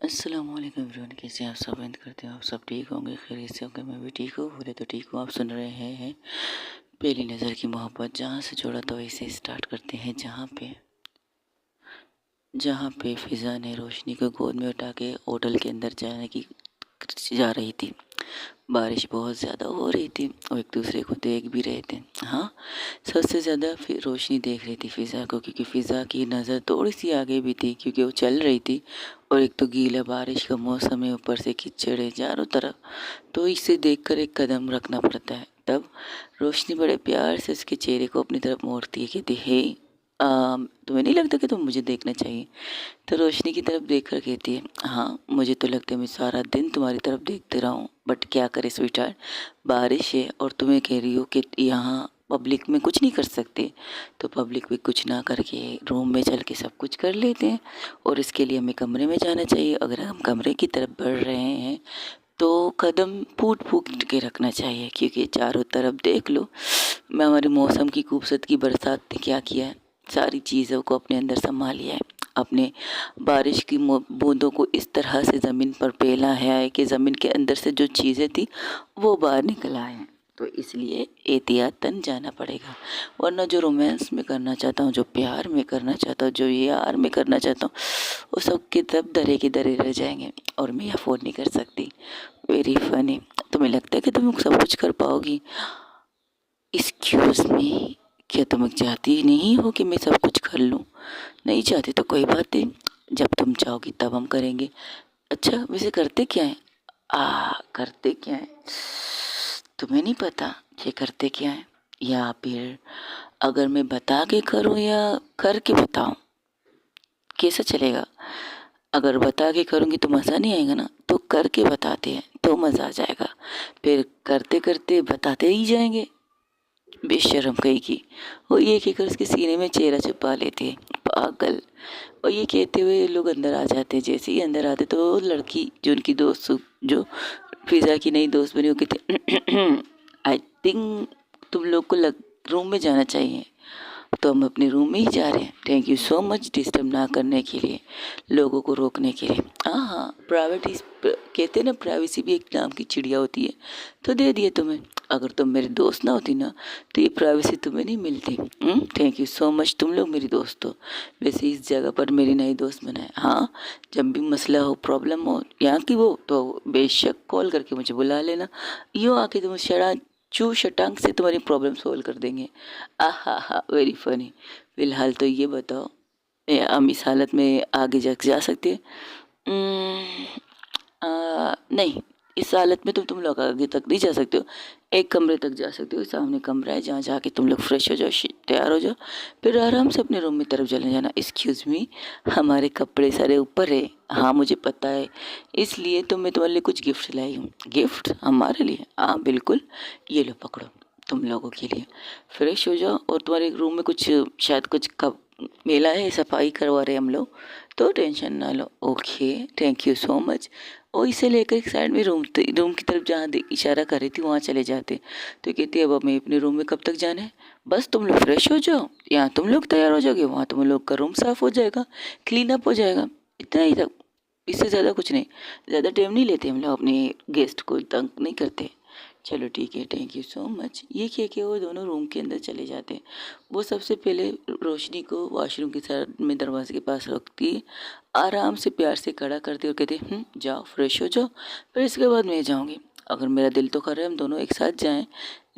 अस्सलाम वालेकुम एवरीवन, कैसे हैं आप सब। उम्मीद करते हैं आप सब ठीक होंगे, खैरियत से होंगे। मैं भी ठीक हूँ, बोले तो ठीक हूँ। आप सुन रहे हैं पहली नज़र की मोहब्बत। जहाँ से जोड़ा तो वैसे स्टार्ट करते हैं। जहाँ पे फिज़ा ने रोशनी को गोद में उठा के होटल के अंदर जाने की जा रही थी। बारिश बहुत ज़्यादा हो रही थी और एक दूसरे को देख भी रहे थे। हाँ, सबसे ज़्यादा फिर रोशनी देख रही थी फ़िज़ा को, क्योंकि फ़िज़ा की नज़र थोड़ी सी आगे भी थी, क्योंकि वो चल रही थी। और एक तो गीला बारिश का मौसम है, ऊपर से कीचड़ है चारों तरफ, तो इसे देखकर एक कदम रखना पड़ता है। तब रोशनी बड़े प्यार से उसके चेहरे को अपनी तरफ मोड़ती है, कहती है, तुम्हें नहीं लगता कि तुम मुझे देखना चाहिए? तो रोशनी की तरफ देखकर कहती है, हाँ मुझे तो लगता है मैं सारा दिन तुम्हारी तरफ देखते रहा हूँ, बट क्या करे स्वीटहार्ट, बारिश है और तुम्हें कह रही हो कि यहाँ पब्लिक में कुछ नहीं कर सकते। तो पब्लिक में कुछ ना करके रूम में चल के सब कुछ कर लेते हैं, और इसके लिए हमें कमरे में जाना चाहिए। अगर हम कमरे की तरफ बढ़ रहे हैं तो कदम फूट फूट के रखना चाहिए, क्योंकि चारों तरफ देख लो। मैं हमारे मौसम की खूबसूरत की बरसात ने क्या किया है, सारी चीज़ों को अपने अंदर संभाल लिया है। अपने बारिश की बूंदों को इस तरह से ज़मीन पर फैला है कि ज़मीन के अंदर से जो चीज़ें थी वो बाहर निकल आए हैं। तो इसलिए एहतियातन जाना पड़ेगा, वरना जो रोमांस में करना चाहता हूँ, जो प्यार में करना चाहता हूँ, जो यार में करना चाहता हूँ, वो सब की तरफ डरे के डरे रह जाएंगे और मैं अफोर्ड नहीं कर सकती। Very funny. तुम्हें लगता है कि तुम सब कुछ कर पाओगी? एक्सक्यूज़ मी, क्या तुम चाहती नहीं हो कि मैं सब कुछ कर लूँ? नहीं चाहती तो कोई बात नहीं, जब तुम चाहोगी तब हम करेंगे। अच्छा वैसे करते क्या है? करते क्या है, तुम्हें नहीं पता ये करते क्या है? या फिर अगर मैं बता के करूँ या करके बताऊँ, कैसा चलेगा? अगर बता के करूँगी तो मज़ा नहीं आएगा ना, तो करके बताते हैं तो मज़ा आ जाएगा। फिर करते करते बताते ही जाएंगे। बेशर्म कहीं की। वो ये कहकर उसके सीने में चेहरा छुपा लेते हैं, पागल। और ये कहते हुए लोग अंदर आ जाते हैं। जैसे ही अंदर आते तो वो लड़की जो उनकी दोस्त, जो फिज़ा की नई दोस्त बनी, वो कहते, आई थिंक तुम लोग को रूम में जाना चाहिए। तो हम अपने रूम में ही जा रहे हैं। Thank you so much disturb ना करने के लिए, लोगों को रोकने के लिए। हाँ हाँ, प्राइवेटी कहते हैं ना, प्राइवेसी भी एक नाम की चिड़िया होती है, तो दे दिए तुम्हें। अगर तुम मेरी दोस्त ना होती ना तो ये प्राइवेसी तुम्हें नहीं मिलती। थैंक यू सो मच, तुम लोग मेरी दोस्त हो। वैसे इस जगह पर मेरी नई दोस्त बनाए। हाँ, जब भी मसला हो, प्रॉब्लम हो यहाँ की वो, तो बेशक कॉल करके मुझे बुला लेना। यूँ आके तुम चू शटांग से तुम्हारी प्रॉब्लम सोल्व कर देंगे। आहा, वेरी फनी। फिलहाल तो ये बताओ, हम इस हालत में आगे जा सकते हैं? नहीं, इस हालत में तो तुम लोग आगे तक नहीं जा सकते हो। एक कमरे तक जा सकते हो, सामने कमरा है जहाँ जाके तुम लोग फ्रेश हो जाओ, तैयार हो जाओ, फिर आराम से अपने रूम में तरफ चले जाना। एक्सक्यूज़ मी, हमारे कपड़े सारे ऊपर है। हाँ मुझे पता है, इसलिए तो मैं तुम्हारे लिए कुछ गिफ्ट लाई हूँ। गिफ्ट हमारे लिए? हाँ बिल्कुल, ये लो पकड़ो, तुम लोगों के लिए। फ्रेश हो जाओ, और तुम्हारे रूम में कुछ शायद कुछ कब मेला है, सफाई करवा रहे हम लोग, तो टेंशन ना लो। Okay, thank you so much. और इसे लेकर एक साइड में रूम की तरफ जहाँ इशारा कर रही थी वहाँ चले जाते। तो कहती है, अब हमें अपने रूम में कब तक जाना है? बस तुम लोग फ्रेश हो जाओ, यहाँ तुम लोग तैयार हो जाओगे, वहाँ तुम लोग का रूम साफ़ हो जाएगा, क्लीन अप हो जाएगा, इतना ही तक। इससे ज़्यादा कुछ नहीं, ज़्यादा टाइम नहीं लेते हम लोग, अपने गेस्ट को तंग नहीं करते। चलो ठीक है, थैंक यू सो मच। ये कह के वो दोनों रूम के अंदर चले जाते हैं। वो सबसे पहले रोशनी को वॉशरूम के साइड में दरवाजे के पास रखती है, आराम से प्यार से खड़ा करती और कहती, जाओ फ्रेश हो जाओ, फिर इसके बाद मैं जाऊँगी। अगर मेरा दिल तो कर रहा है हम दोनों एक साथ जाएं,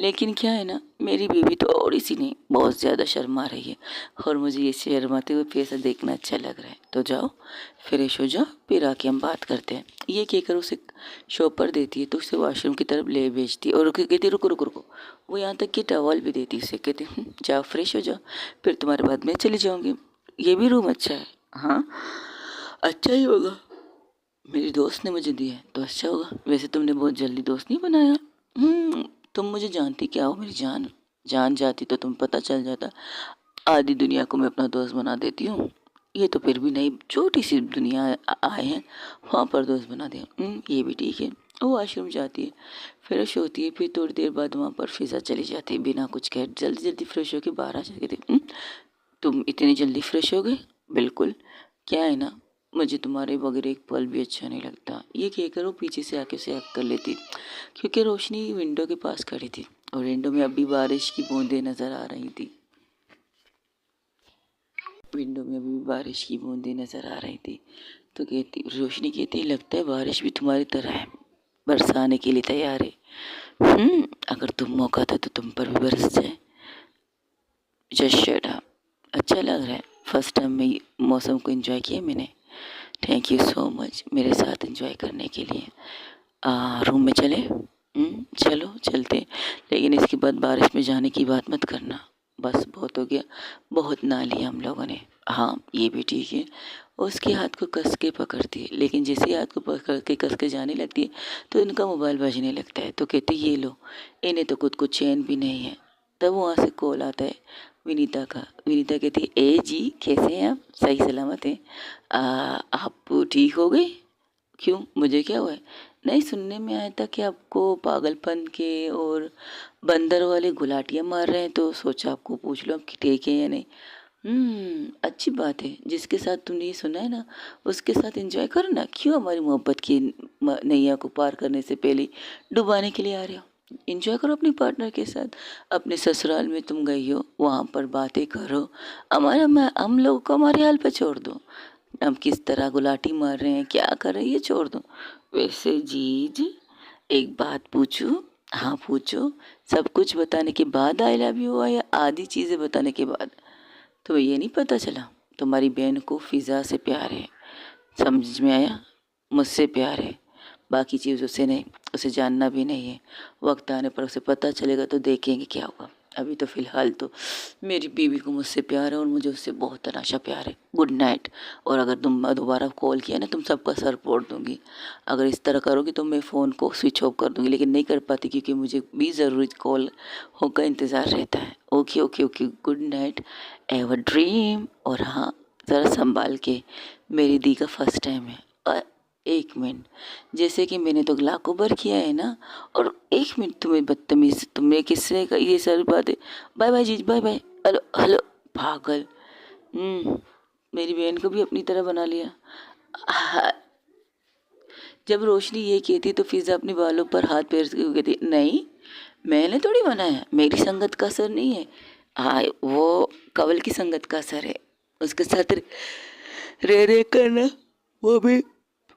लेकिन क्या है ना, मेरी बेबी तो और सी नहीं, बहुत ज़्यादा शर्मा रही है, और मुझे ये शर्माते हुए फेस देखना अच्छा लग रहा है। तो जाओ फ्रेश हो जाओ, फिर आके हम बात करते हैं। ये कहकर उसे शॉपर देती है, तो उसे वॉशरूम की तरफ ले भेजती है, और कहती है, रुको रुको रुको। वो यहाँ तक कि टॉवल भी देती है उसे, कहती जाओ फ्रेश हो जाओ, फिर तुम्हारे बाद में चली जाऊँगी। ये भी रूम अच्छा है? हाँ अच्छा ही होगा, मेरी दोस्त ने मुझे दिया है तो अच्छा होगा। वैसे तुमने बहुत जल्दी दोस्त नहीं बनाया। तुम मुझे जानती क्या हो मेरी जान? जान जाती तो तुम पता चल जाता। आधी दुनिया को मैं अपना दोस्त बना देती हूँ, ये तो फिर भी नहीं, छोटी सी दुनिया आए हैं वहाँ पर दोस्त बना दिया। ये भी ठीक है। वो वॉशरूम जाती है, फ्रेश होती है, फिर थोड़ी देर बाद वहाँ पर फिजा चली जाती है, बिना कुछ कहे जल्दी जल्दी फ्रेश होकर बाहर आ जाती है। तुम इतनी जल्दी फ्रेश हो गए? बिल्कुल, क्या है ना, मुझे तुम्हारे बगैर एक पल भी अच्छा नहीं लगता। ये कहकर वो पीछे से आके उसे हक कर लेती, क्योंकि रोशनी विंडो के पास खड़ी थी और विंडो में अभी बारिश की बूंदें नजर आ रही थी। विंडो में अभी बारिश की बूंदें नजर आ रही थी। तो कहती, रोशनी कहती, लगता है बारिश भी तुम्हारी तरह है, बरसाने के लिए तैयार है। अगर तुम मौका था तो तुम पर भी बरस जाए। Just shut up. अच्छा लग रहा है। फर्स्ट टाइम में मौसम को एंजॉय किया मैंने। थैंक यू सो मच मेरे साथ एंजॉय करने के लिए। रूम में चले? चलो चलते, लेकिन इसके बाद बारिश में जाने की बात मत करना। बस बहुत हो गया, बहुत ना लिया हम लोगों ने। हाँ ये भी ठीक है। उसके हाथ को कस के पकड़ती है, लेकिन जैसे ही हाथ को पकड़ के कस के जाने लगती है तो इनका मोबाइल बजने लगता है। तो कहती ये लो, इन्हें तो खुद को चैन भी नहीं है। तब वहाँ से कॉल आता है विनीता का। विनीता कहती है, ए जी कैसे हैं आप? सही सलामत हैं? आप ठीक हो गए? क्यों, मुझे क्या हुआ है? नहीं, सुनने में आया था कि आपको पागलपन के और बंदर वाले गुलाटियाँ मार रहे हैं, तो सोचा आपको पूछ लो आपकी ठीक है या नहीं। अच्छी बात है। जिसके साथ तुमने ये सुना है ना, उसके साथ एंजॉय करो ना। क्यों हमारी मोहब्बत की नैया को पार करने से पहले डुबाने के लिए आ रहे हो? एंजॉय करो अपनी पार्टनर के साथ। अपने ससुराल में तुम गई हो, वहाँ पर बातें करो। हम लोगों को हमारे हाल पे छोड़ दो। हम किस तरह गुलाटी मार रहे हैं, क्या कर रहे हैं, ये छोड़ दो। वैसे जीज, एक बात पूछूं? हाँ पूछो। सब कुछ बताने के बाद आई लव यू हुआ या आधी चीज़ें बताने के बाद? तो ये नहीं पता चला तुम्हारी बहन को फिज़ा से प्यार है? समझ में आया? मुझसे प्यार है, बाकी चीज़ उसे नहीं, उसे जानना भी नहीं है। वक्त आने पर उसे पता चलेगा तो देखेंगे क्या होगा। अभी तो फ़िलहाल तो मेरी बीवी को मुझसे प्यार है और मुझे उससे बहुत तनाशा प्यार है। Good night. और अगर तुम दोबारा कॉल किया ना, तुम सबका सर फोड़ दूँगी। अगर इस तरह करोगी तो मैं फ़ोन को स्विच ऑफ कर दूँगी, लेकिन नहीं कर पाती क्योंकि मुझे भी ज़रूरी कॉल होगा इंतज़ार रहता है। Okay okay okay, good night, have a dream. और हाँ, ज़रा संभाल के, मेरी दी का फर्स्ट टाइम है। एक मिनट, जैसे कि मैंने तो लाखों बार किया है ना। और एक मिनट, तुम्हें बदतमीज, तुम्हें किसने कही ये सारी बातें? बाय बाय जी, बाय बाय। हेलो हेलो, पागल। मेरी बहन को भी अपनी तरह बना लिया। हाँ, जब रोशनी ये कहती तो फिजा अपने बालों पर हाथ फेर के कहती, नहीं मैंने थोड़ी बनाया, मेरी संगत का असर नहीं है। हाँ, वो कवल की संगत का असर है। उसके साथ रह रह कर ना, वो भी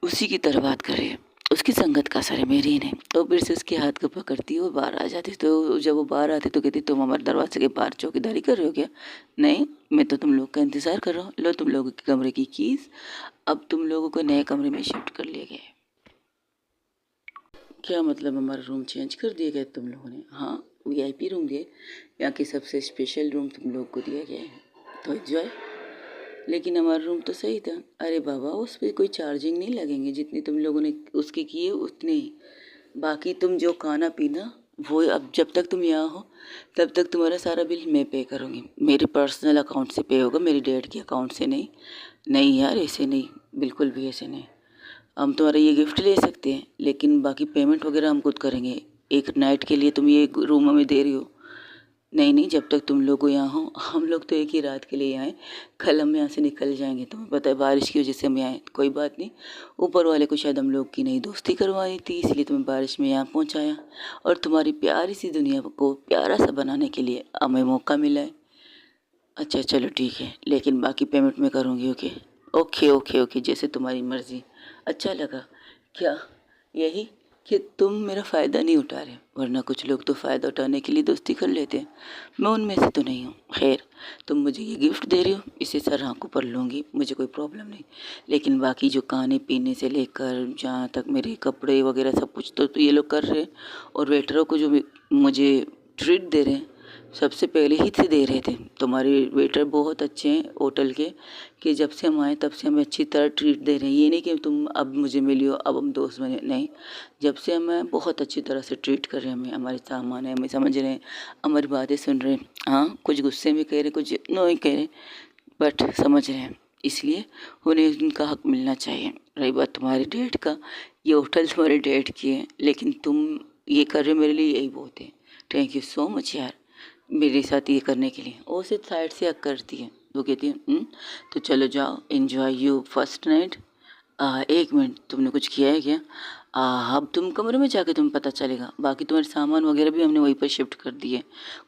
उसी की तरह बात कर रही है। उसकी संगत का असर है, मेरी नहीं। तो फिर से उसके हाथ को पकड़ती और बाहर आ जाती। तो जब वो बाहर आती तो कहती, तुम हमारे दरवाजे के बाहर चौकीदारी कर रहे हो क्या? नहीं, मैं तो तुम लोग का इंतज़ार कर रहा हूँ। लो तुम लोगों के कमरे की कीज़। अब तुम लोगों को नए कमरे में शिफ्ट कर लिया गया है। क्या मतलब, हमारा रूम चेंज कर दिया गया तुम लोगों ने? हाँ, वीआईपी रूम दिए, यहाँ की सबसे स्पेशल रूम तुम लोग को दिया गया है, तो एंजॉय। लेकिन हमारा रूम तो सही था। अरे बाबा, उस पर कोई चार्जिंग नहीं लगेंगे, जितनी तुम लोगों ने उसके किए उतने ही। बाकी तुम जो खाना पीना, वो अब जब तक तुम यहाँ हो तब तक तुम्हारा सारा बिल मैं पे करूँगी। मेरे पर्सनल अकाउंट से पे होगा, मेरी डैड के अकाउंट से नहीं। नहीं यार, ऐसे नहीं, बिल्कुल भी ऐसे नहीं। हम तुम्हारा ये गिफ्ट ले सकते हैं, लेकिन बाकी पेमेंट वगैरह हम खुद करेंगे। एक नाइट के लिए तुम ये रूम हमें दे रही हो। नहीं नहीं, जब तक तुम लोग यहाँ हो, हम लोग तो एक ही रात के लिए यहाँ आए। कल हम यहाँ से निकल जाएंगे। तुम्हें पता है बारिश की वजह से हम यहाँ आए। कोई बात नहीं, ऊपर वाले को शायद हम लोग की नई दोस्ती करवाई थी, इसलिए तुम्हें बारिश में यहाँ पहुँचाया। और तुम्हारी प्यारी सी दुनिया को प्यारा सा बनाने के लिए हमें मौका मिला है। अच्छा चलो ठीक है, लेकिन बाकी पेमेंट मैं करूँगी। ओके ओके ओके ओके, जैसे तुम्हारी मर्ज़ी। अच्छा लगा क्या यही कि तुम मेरा फ़ायदा नहीं उठा रहे, वरना कुछ लोग तो फ़ायदा उठाने के लिए दोस्ती कर लेते हैं। मैं उनमें से तो नहीं हूँ। खैर, तुम मुझे ये गिफ्ट दे रही हो, इसे सर आँखों पर लूँगी, मुझे कोई प्रॉब्लम नहीं। लेकिन बाकी जो खाने पीने से लेकर जहाँ तक मेरे कपड़े वगैरह सब कुछ तो ये लोग कर रहे हैं। और वेटरों को जो मुझे ट्रीट दे रहे हैं, सबसे पहले ही से दे रहे थे। तुम्हारे वेटर बहुत अच्छे हैं होटल के, कि जब से हम आए तब से हमें अच्छी तरह ट्रीट दे रहे हैं। ये नहीं कि तुम अब मुझे मिली हो अब हम दोस्त बने, नहीं। जब से हमें बहुत अच्छी तरह से ट्रीट कर रहे हैं, हमें हमारे सामान है, हमें समझ रहे हैं, हमारी बातें सुन रहे हैं। हाँ, कुछ गुस्से में कह रहे, कुछ नहीं कह रहे, बट समझ रहे हैं। इसलिए उन्हें उनका हक मिलना चाहिए। रही बात तुम्हारे डेट का, ये होटल तुम्हारे डेट की है, लेकिन तुम ये कर रहे हो मेरे लिए, यही बहुत है। थैंक यू सो मच यार, मेरे साथ ये करने के लिए। वो सिर्फ साइड से हक करती है, वो कहती है तो चलो जाओ enjoy you first night. 1 minute, तुमने कुछ किया है क्या? अब तुम कमरे में जाके तुम्हें पता चलेगा, बाकी तुम्हारे सामान वगैरह भी हमने वहीं पर शिफ्ट कर दिए,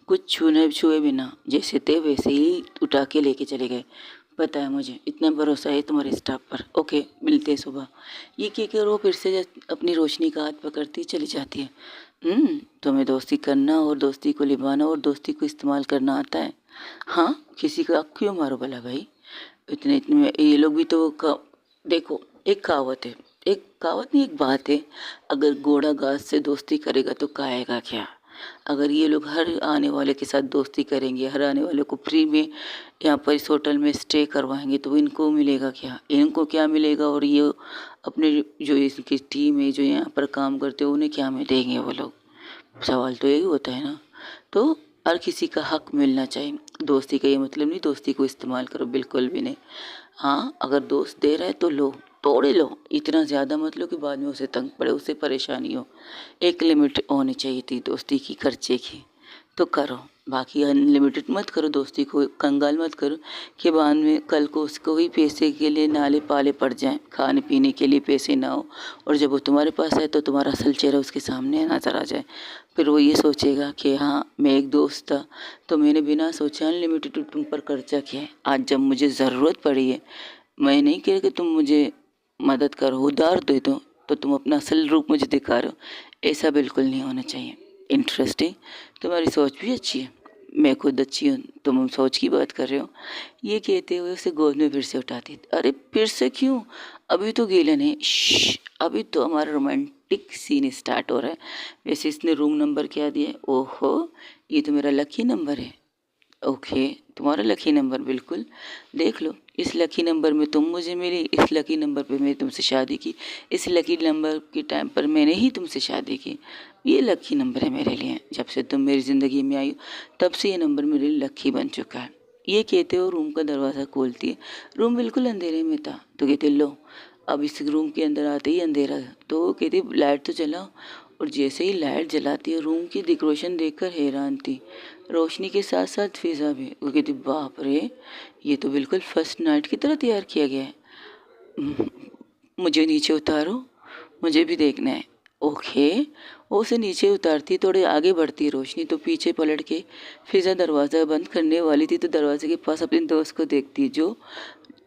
कुछ छुए बिना जैसे थे वैसे ही उठा के लेके चले गए। पता है मुझे, इतना भरोसा है तुम्हारे स्टाफ पर। ओके, मिलते हैं सुबह। ये कहकर वो फिर से अपनी रोशनी का हाथ पकड़ती चली जाती है। तुम्हें दोस्ती करना और दोस्ती को निभाना और दोस्ती को इस्तेमाल करना आता है? हाँ, किसी का क्यों मारो भला भाई, इतने इतने में ये लोग भी तो देखो, एक कहावत है, एक कहावत नहीं, एक बात है, अगर घोड़ा घास से दोस्ती करेगा तो खाएगा क्या? अगर ये लोग हर आने वाले के साथ दोस्ती करेंगे, हर आने वाले को फ्री में यहाँ पर इस होटल में स्टे करवाएंगे, तो इनको मिलेगा क्या? इनको क्या मिलेगा? और ये अपने जो इसकी टीम है, जो यहाँ पर काम करते हैं, उन्हें क्या मिलेंगे वो लोग? सवाल तो यही होता है ना। तो हर किसी का हक मिलना चाहिए। दोस्ती का ये मतलब नहीं दोस्ती को इस्तेमाल करो, बिल्कुल भी नहीं। हाँ, अगर दोस्त दे रहा है तो लो, तोड़े लो, इतना ज़्यादा मत लो कि बाद में उसे तंग पड़े, उसे परेशानी हो। एक लिमिट होनी चाहिए थी दोस्ती की, खर्चे की, तो करो, बाकी अनलिमिटेड मत करो। दोस्ती को कंगाल मत करो कि बाद में कल को उसको ही पैसे के लिए नाले पाले पड़ जाएं, खाने पीने के लिए पैसे ना हो, और जब वो तुम्हारे पास है तो तुम्हारा असल चेहरा उसके सामने नजर आ जाए। फिर वो ये सोचेगा कि हाँ, मैं एक दोस्त था तो मैंने बिना सोचे अनलिमिटेड तुम पर खर्चा किया है, आज जब मुझे ज़रूरत पड़ी है, मैं नहीं कह रहा कि तुम मुझे मदद करो, उधार दे दो, तो तुम अपना असल रूप मुझे दिखा रहे हो। ऐसा बिल्कुल नहीं होना चाहिए। इंटरेस्टिंग, तुम्हारी सोच भी अच्छी है, मैं खुद अच्छी हूँ, तुम सोच की बात कर रहे हो। ये कहते हुए उसे गोद में फिर से उठाती। अरे फिर से क्यों? अभी तो गीलन है, अभी तो हमारा रोमांटिक सीन स्टार्ट हो रहा है। वैसे इसने रूम नंबर क्या दिया है? ओहो, ये तो मेरा लकी नंबर है। ओके, तुम्हारा लकी नंबर, बिल्कुल देख लो। इस लकी नंबर में तुम मुझे मिली, इस लकी नंबर पे मैंने तुमसे शादी की, इस लकी नंबर के टाइम पर मैंने ही तुमसे शादी की। ये लकी नंबर है मेरे लिए, जब से तुम मेरी ज़िंदगी में आई हो तब से ये नंबर मेरे लिए लकी बन चुका है। ये कहते हो रूम का दरवाज़ा खोलती है। रूम बिल्कुल अंधेरे में था, तो कहते लो, अब इस रूम के अंदर आते ही अंधेरा, तो कहती लाइट तो जलाओ। और जैसे ही लाइट जलाती है, रूम की डेकोरेशन देखकर हैरान थी, रोशनी के साथ साथ फिजा भी। वो कहती बाप रे, ये तो बिल्कुल फर्स्ट नाइट की तरह तैयार किया गया है। मुझे नीचे उतारो, मुझे भी देखना है। ओके, वो उसे नीचे उतारती, थोड़े आगे बढ़ती रोशनी तो पीछे पलट के फिजा दरवाज़ा बंद करने वाली थी, तो दरवाजे के पास अपने दोस्त को देखती जो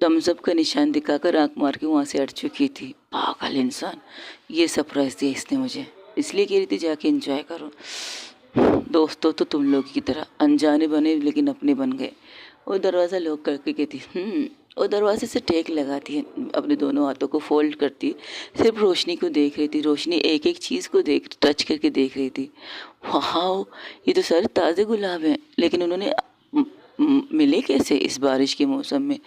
थम्सअप का निशान दिखाकर आंख मार के वहाँ से हट चुकी थी। पागल इंसान, ये सरप्राइज दिया इसने मुझे, इसलिए कह रही थी जाके एंजॉय करो। दोस्तों तो तुम लोग की तरह अनजाने बने लेकिन अपने बन गए। वो दरवाज़ा लॉक करके कहती वो दरवाजे से टेक लगाती है, अपने दोनों हाथों को फोल्ड करती, सिर्फ रोशनी को देख रही थी। रोशनी एक एक चीज़ को टच करके देख रही थी। वाह, ये तो सारे ताज़े गुलाब हैं, लेकिन उन्होंने मिले कैसे इस बारिश के मौसम में?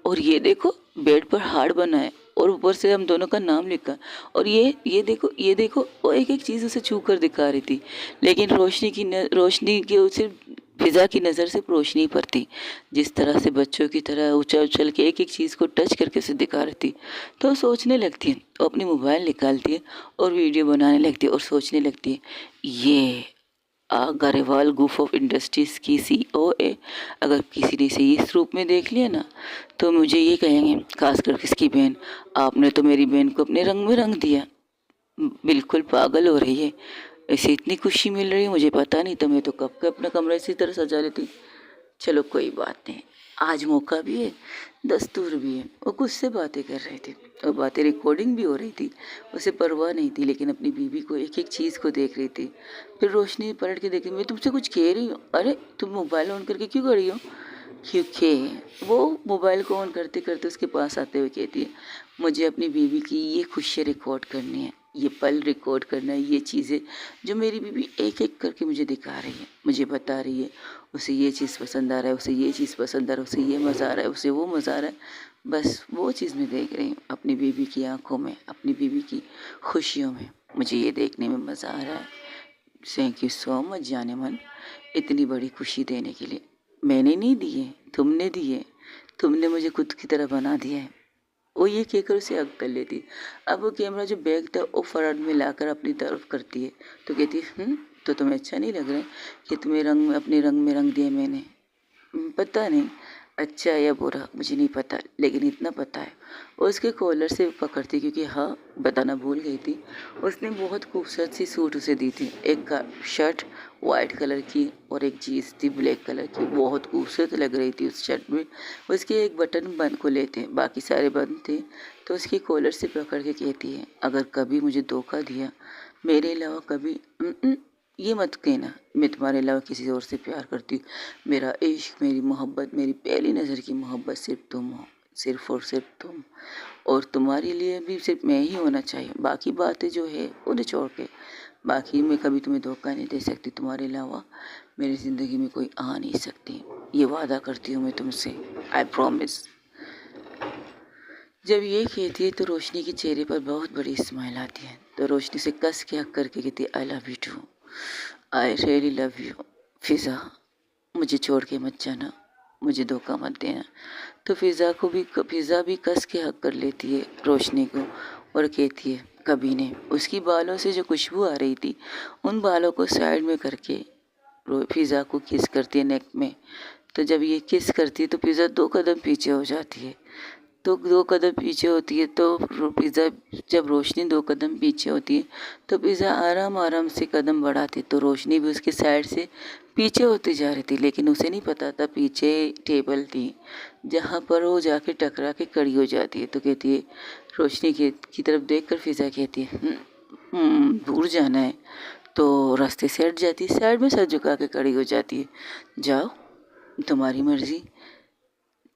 और ये देखो, बेड पर हार्ट बना है और ऊपर से हम दोनों का नाम लिखा। और ये देखो, वो एक एक चीज़ उसे छू कर दिखा रही थी, लेकिन रोशनी की सिर्फ फिजा की नज़र से रोशनी पर थी, जिस तरह से बच्चों की तरह उछल उछल के एक एक चीज़ को टच करके उसे दिखा रही थी। तो सोचने लगती है, वो अपनी मोबाइल निकालती है और वीडियो बनाने लगती है और सोचने लगती है, ये गरेवाल ग्रुप ऑफ इंडस्ट्रीज़ की सीईओ है। अगर किसी ने इसे इस रूप में देख लिया ना, तो मुझे ये कहेंगे, खासकर किसकी बहन, आपने तो मेरी बहन को अपने रंग में रंग दिया। बिल्कुल पागल हो रही है, इसे इतनी खुशी मिल रही है, मुझे पता नहीं था, मैं तो कब का अपना कमरा इसी तरह सजा लेती। चलो कोई बात नहीं, आज मौका भी है, दस्तूर भी है। वो कुछ से बातें कर रहे थे और बातें रिकॉर्डिंग भी हो रही थी, उसे परवाह नहीं थी, लेकिन अपनी बीवी को एक एक चीज़ को देख रही थी। फिर रोशनी पलट के देखी, मैं तुमसे कुछ कह रही हूँ। अरे तुम मोबाइल ऑन करके क्यों खड़ी हो? क्योंकि वो मोबाइल को ऑन करते करते उसके पास आते हुए कहती है, मुझे अपनी बीवी की ये खुशियाँ रिकॉर्ड करनी है, ये पल रिकॉर्ड करना है, ये चीज़ें जो मेरी बीवी एक एक करके मुझे दिखा रही है, मुझे बता रही है, उसे ये चीज़ पसंद आ रहा है, उसे ये चीज़ पसंद आ रहा है, उसे ये मज़ा आ रहा है, उसे वो मज़ा आ रहा है। बस वो चीज़ मैं देख रही हूँ अपनी बीवी की आंखों में, अपनी बीवी की खुशियों में, मुझे ये देखने में मज़ा आ रहा है। थैंक यू सो मच जाने मन, इतनी बड़ी खुशी देने के लिए। मैंने नहीं दी है, तुमने दी है, तुमने मुझे खुद की तरह बना दिया है। वो ये कहकर उसे हग कर लेती। अब वो कैमरा जो बैग था वो फ्रंट में लाकर अपनी तरफ करती है, तो कहती है तो तुम्हें अच्छा नहीं लग रहा है कि तुम्हें रंग में अपने रंग में रंग दिया मैंने? पता नहीं, अच्छा या बुरा मुझे नहीं पता, लेकिन इतना पता है वो उसके कॉलर से पकड़ती, क्योंकि हाँ बताना भूल गई थी, उसने बहुत खूबसूरत सी सूट उसे दी थी। एक का शर्ट वाइट कलर की और एक जीन्स थी ब्लैक कलर की, बहुत खूबसूरत लग रही थी उस शर्ट में। उसके एक बटन बंद खुले थे, बाकी सारे बंद थे। तो उसकी कॉलर से पकड़ के कहती है, अगर कभी मुझे धोखा दिया, मेरे अलावा कभी ये मत कहना मैं तुम्हारे अलावा किसी और से प्यार करती हूँ। मेरा इश्क, मेरी मोहब्बत, मेरी पहली नज़र की मोहब्बत सिर्फ तुम हो, सिर्फ और सिर्फ तुम। और तुम्हारे लिए भी सिर्फ मैं ही होना चाहिए, बाकी बातें जो है उन्हें छोड़ के। बाकी मैं कभी तुम्हें धोखा नहीं दे सकती, तुम्हारे अलावा मेरी ज़िंदगी में कोई आ नहीं सकती, ये वादा करती हूँ मैं तुमसे, आई प्रॉमिस। जब ये कहती है तो रोशनी के चेहरे पर बहुत बड़ी स्माइल आती है। तो रोशनी से कस के हक करके कहती है, I love you too, I really love you. Fiza, मुझे छोड़ के मत जाना, मुझे धोखा मत देना। तो फिज़ा भी कस के हक कर लेती है रोशनी को और कहती है, कभी नहीं। उसकी बालों से जो खुशबू आ रही थी, उन बालों को साइड में करके फिज़ा को किस करती है नेक में। तो जब ये किस करती है तो फिज़ा 2 कदम पीछे हो जाती है। तो 2 कदम पीछे होती है तो पिज़्ज़ा, जब रोशनी 2 कदम पीछे होती है तो पिज़्ज़ा आराम आराम से कदम बढ़ाती है। तो रोशनी भी उसके साइड से पीछे होती जा रही थी, लेकिन उसे नहीं पता था पीछे टेबल थी जहाँ पर वो जाके टकरा के खड़ी हो जाती है। तो कहती है, रोशनी की तरफ देख कर फिज़ा कहती है, दूर जाना है। तो रास्ते से हट जाती है, साइड में सर झुका के खड़ी हो जाती है, जाओ तुम्हारी मर्ज़ी।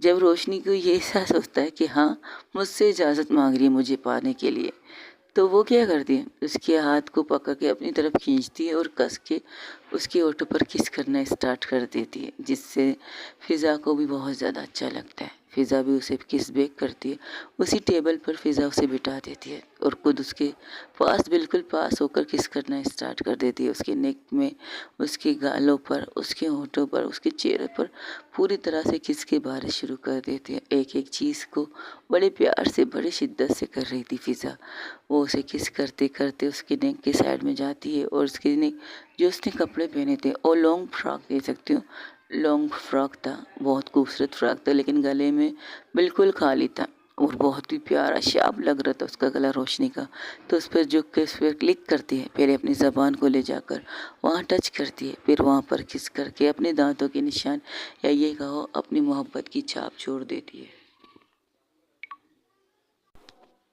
जब रोशनी को ये एहसास होता है कि हाँ मुझसे इजाज़त मांग रही है मुझे पाने के लिए, तो वो क्या करती है, उसके हाथ को पकड़ के अपनी तरफ खींचती है और कस के उसके होठों पर किस करना स्टार्ट कर देती है, जिससे फ़िज़ा को भी बहुत ज़्यादा अच्छा लगता है। फ़िज़ा भी उसे किस बैक करती है। उसी टेबल पर फ़िज़ा उसे बिठा देती है और खुद उसके पास बिल्कुल पास होकर किस करना स्टार्ट कर देती है, उसके नेक में, उसके गालों पर, उसके होठों पर, उसके चेहरे पर पूरी तरह से किस के बारिश शुरू कर देती है। एक एक चीज़ को बड़े प्यार से, बड़ी शिद्दत से कर रही थी फ़िज़ा। वो उसे किस करते करते उसके नेक के साइड में जाती है और उसके नेक, जो उसने कपड़े पहने थे और लॉन्ग फ्रॉक कह सकती हूँ, लॉन्ग फ्रॉक था, बहुत खूबसूरत फ्रॉक था, लेकिन गले में बिल्कुल खाली था और बहुत ही प्यारा शार्प लग रहा था उसका गला रोशनी का। तो उस पर झुक के उस पर क्लिक करती है, पहले अपनी ज़बान को ले जाकर वहाँ टच करती है, फिर वहाँ पर किस करके अपने दांतों के निशान, या ये कहो अपनी मोहब्बत की छाप छोड़ देती है,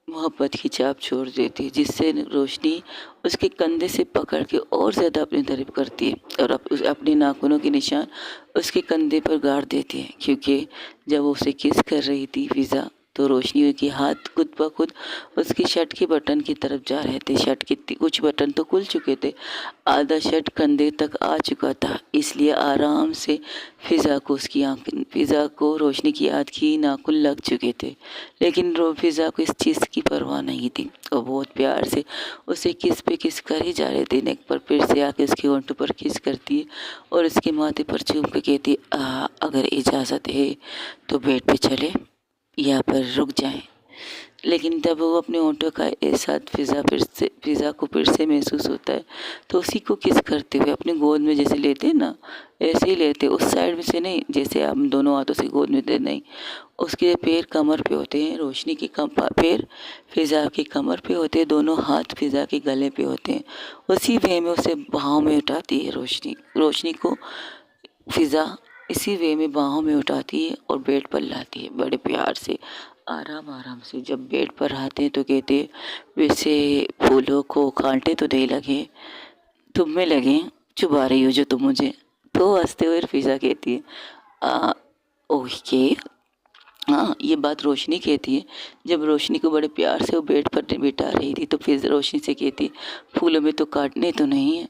मोहब्बत की छाप छोड़ देती है, जिससे रोशनी उसके कंधे से पकड़ के और ज़्यादा अपनी तरफ करती है और अपने नाखूनों के निशान उसके कंधे पर गाड़ देती है। क्योंकि जब वो उसे किस कर रही थी फ़िज़ा, तो रोशनी के हाथ खुद ब खुद उसकी शर्ट के बटन की तरफ जा रहे थे। शर्ट के कुछ बटन तो खुल चुके थे, आधा शर्ट कंधे तक आ चुका था, इसलिए आराम से फ़िज़ा को रोशनी की आँख की नाखून लग चुके थे। लेकिन फ़िज़ा को इस चीज़ की परवाह नहीं थी, और बहुत प्यार से उसे किस पे किस कर ही जा रहे थे नेक पर। फिर से आके उसके होंठों पर किस करती है और उसके माथे पर चूम के कहती है, अगर इजाज़त है तो बेड पे चले या पर रुक जाएं। लेकिन जब वो अपने होंठों का एहसास फ़िज़ा को फिर से महसूस होता है, तो उसी को किस करते हुए अपने गोद में जैसे लेते हैं ना, ऐसे ही लेते, उस साइड में से नहीं, जैसे हम दोनों हाथों से गोद में लेते नहीं। उसके पैर कमर पे होते हैं, रोशनी के पैर फ़िज़ा की कमर पे होते हैं, दोनों हाथ फ़िज़ा के गले पे होते हैं। उसी वे में उसे बाहों में उठाती है रोशनी को फ़िज़ा इसी वे में बाहों में उठाती है और बेड पर लाती है बड़े प्यार से, आराम आराम से। जब बेड पर आते हैं तो कहते हैं, वैसे फूलों को कांटे तो नहीं लगे, तुम में लगे, चुभा रही हो जो तुम मुझे। तो हंसते हुए फ़िज़ा कहती है, आ, ओके। हाँ, ये बात रोशनी कहती है। जब रोशनी को बड़े प्यार से वो बेड पर बिठा रही थी, तो फिर रोशनी से कहती, फूलों में तो काटने तो नहीं है।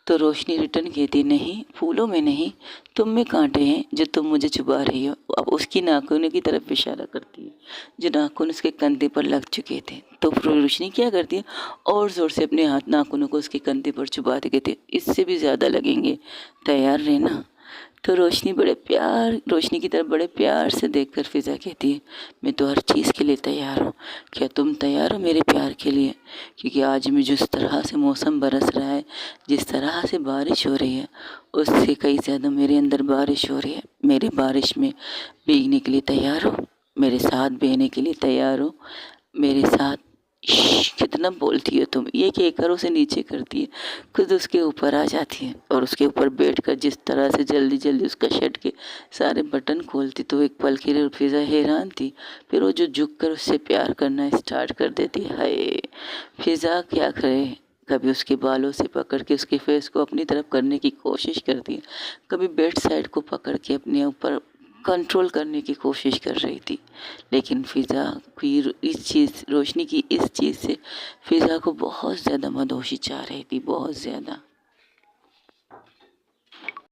तो रोशनी रिटर्न कहती, नहीं फूलों में नहीं, तुम में कांटे हैं जो तुम मुझे चुभा रही हो। अब उसकी नाखूनों की तरफ इशारा करती है, जो नाखून उसके कंधे पर लग चुके थे। तो रोशनी क्या करती है, और ज़ोर से अपने हाथ नाखूनों को उसके कंधे पर चुभाते कहते, इससे भी ज़्यादा लगेंगे, तैयार रहना। तो रोशनी की तरफ बड़े प्यार से देखकर फिज़ा कहती है, मैं तो हर चीज़ के लिए तैयार हूँ। क्या तुम तैयार हो मेरे प्यार के लिए? क्योंकि आज में जिस तरह से मौसम बरस रहा है, जिस तरह से बारिश हो रही है, उससे कई ज़्यादा मेरे अंदर बारिश हो रही है। मेरे बारिश में भीगने के लिए तैयार हो? मेरे साथ बहने के लिए तैयार हो? मेरे साथ कितना बोलती हो तुम, ये कहकर उसे नीचे करती है, खुद उसके ऊपर आ जाती है और उसके ऊपर बैठकर जिस तरह से जल्दी जल्दी उसका शर्ट के सारे बटन खोलती, तो एक पल के लिए फिज़ा हैरान थी। फिर वो जो झुक कर उससे प्यार करना स्टार्ट कर देती। हाय, फिज़ा क्या करे, कभी उसके बालों से पकड़ के उसके फेस को अपनी तरफ करने की कोशिश करती है, कभी बेड साइड को पकड़ के अपने ऊपर कंट्रोल करने की कोशिश कर रही थी। लेकिन फ़िज़ा की इस चीज़ रोशनी की इस चीज़ से फ़िज़ा को बहुत ज़्यादा मदहोशी चाह रही थी, बहुत ज़्यादा।